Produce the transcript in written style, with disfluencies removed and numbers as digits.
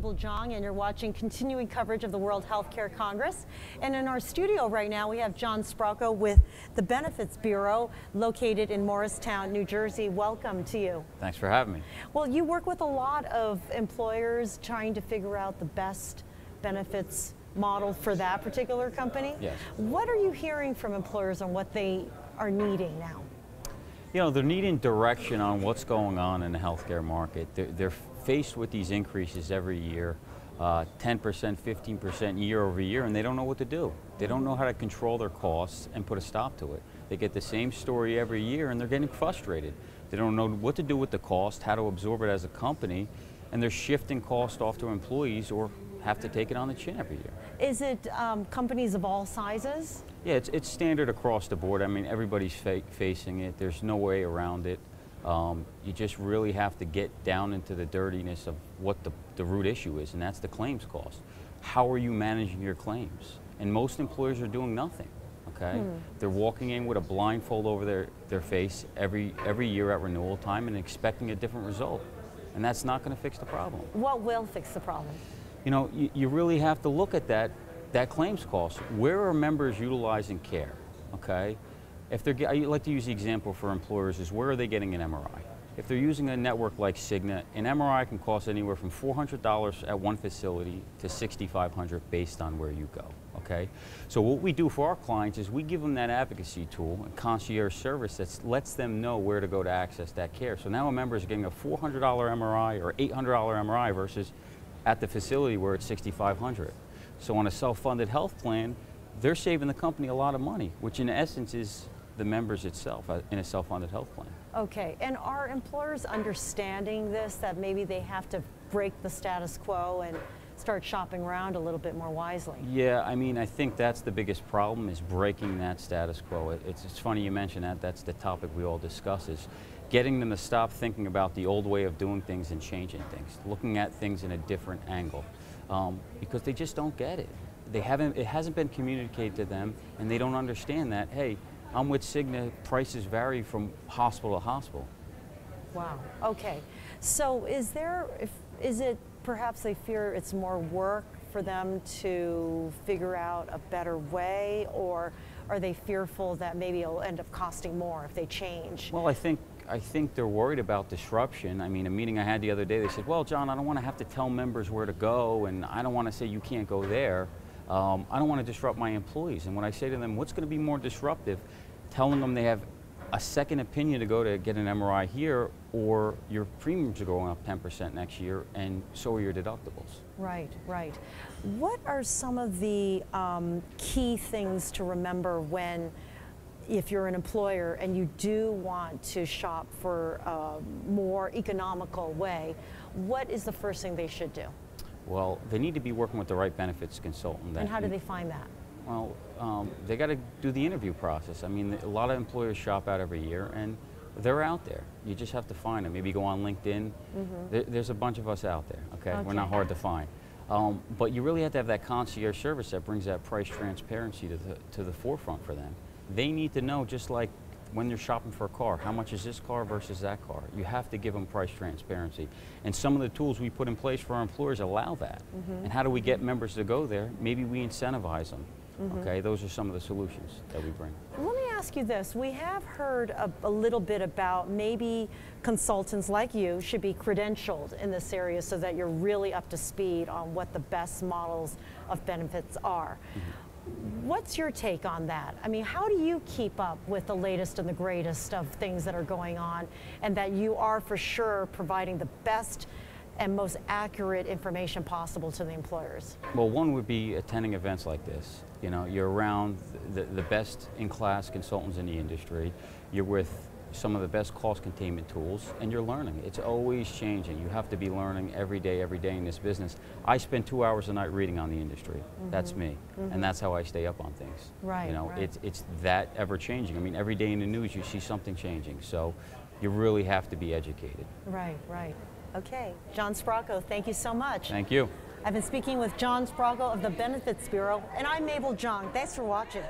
Mabel Jong, and you're watching continuing coverage of the World Healthcare Congress. And in our studio right now, we have John Sbrocco with the Benefits Bureau, located in Morristown, New Jersey. Welcome to you. Thanks for having me. Well, you work with a lot of employers trying to figure out the best benefits model for that particular company. Yes. What are you hearing from employers on what they are needing now? You know, they're needing direction on what's going on in the healthcare market. They're faced with these increases every year, 10%, 15% year over year, and they don't know what to do. They don't know how to control their costs and put a stop to it. They get the same story every year and they're getting frustrated. They don't know what to do with the cost, how to absorb it as a company, and they're shifting cost off to employees or have to take it on the chin every year. Is it companies of all sizes? Yeah, it's standard across the board. I mean, everybody's facing it. There's no way around it. You just really have to get down into the dirtiness of what the root issue is, and that's the claims cost. How are you managing your claims? And most employers are doing nothing, okay? They're walking in with a blindfold over their face every year at renewal time and expecting a different result. And that's not going to fix the problem. What will fix the problem? You know, you really have to look at that claims cost. Where are members utilizing care, okay? If they're, I like to use the example for employers is where are they getting an MRI? If they're using a network like Cigna, an MRI can cost anywhere from $400 at one facility to $6,500 based on where you go, okay? So what we do for our clients is we give them that advocacy tool, a concierge service that lets them know where to go to access that care. So now a member is getting a $400 MRI or $800 MRI versus at the facility where it's $6,500. So on a self-funded health plan, they're saving the company a lot of money, which in essence is the members itself in a self-funded health plan. Okay, and are employers understanding this, that maybe they have to break the status quo and start shopping around a little bit more wisely? Yeah, I mean, I think that's the biggest problem is breaking that status quo. It's funny you mention that. That's the topic we all discuss is getting them to stop thinking about the old way of doing things and changing things, looking at things in a different angle, because they just don't get it. It hasn't been communicated to them, and they don't understand that, hey, I'm with Cigna, prices vary from hospital to hospital. Wow, okay. So is it perhaps they fear it's more work for them to figure out a better way, or are they fearful that maybe it'll end up costing more if they change? Well, I think they're worried about disruption. I mean, a meeting I had the other day, they said, well, John, I don't want to have to tell members where to go, and I don't want to say you can't go there. I don't want to disrupt my employees. And when I say to them, what's going to be more disruptive? Telling them they have a second opinion to go to get an MRI here, or your premiums are going up 10% next year, and so are your deductibles. Right, right. What are some of the key things to remember if you're an employer and you do want to shop for a more economical way? What is the first thing they should do? Well, they need to be working with the right benefits consultant. And how do they find that? Well, they got to do the interview process. I mean, a lot of employers shop out every year, and they're out there. You just have to find them. Maybe go on LinkedIn. There's a bunch of us out there, okay? We're not hard to find. But you really have to have that concierge service that brings that price transparency to the forefront for them. They need to know, just like when they're shopping for a car, how much is this car versus that car? You have to give them price transparency. And some of the tools we put in place for our employers allow that. And how do we get members to go there? Maybe we incentivize them. Okay, those are some of the solutions that we bring. Let me ask you this. We have heard a little bit about maybe consultants like you should be credentialed in this area so that you're really up to speed on what the best models of benefits are. What's your take on that? I mean, how do you keep up with the latest and the greatest of things that are going on, and that you are for sure providing the best and most accurate information possible to the employers? Well, one would be attending events like this. You know, you're around the best in-class consultants in the industry. You're with some of the best cost containment tools, and you're learning. It's always changing. You have to be learning every day in this business. I spend 2 hours a night reading on the industry. That's me, and that's how I stay up on things. Right. You know, right. it's that ever changing. I mean, every day in the news you see something changing. So you really have to be educated. Right, right. Okay, John Sbrocco, thank you so much. Thank you. I've been speaking with John Sbrocco of the Benefits Bureau, and I'm Mabel Jong. Thanks for watching.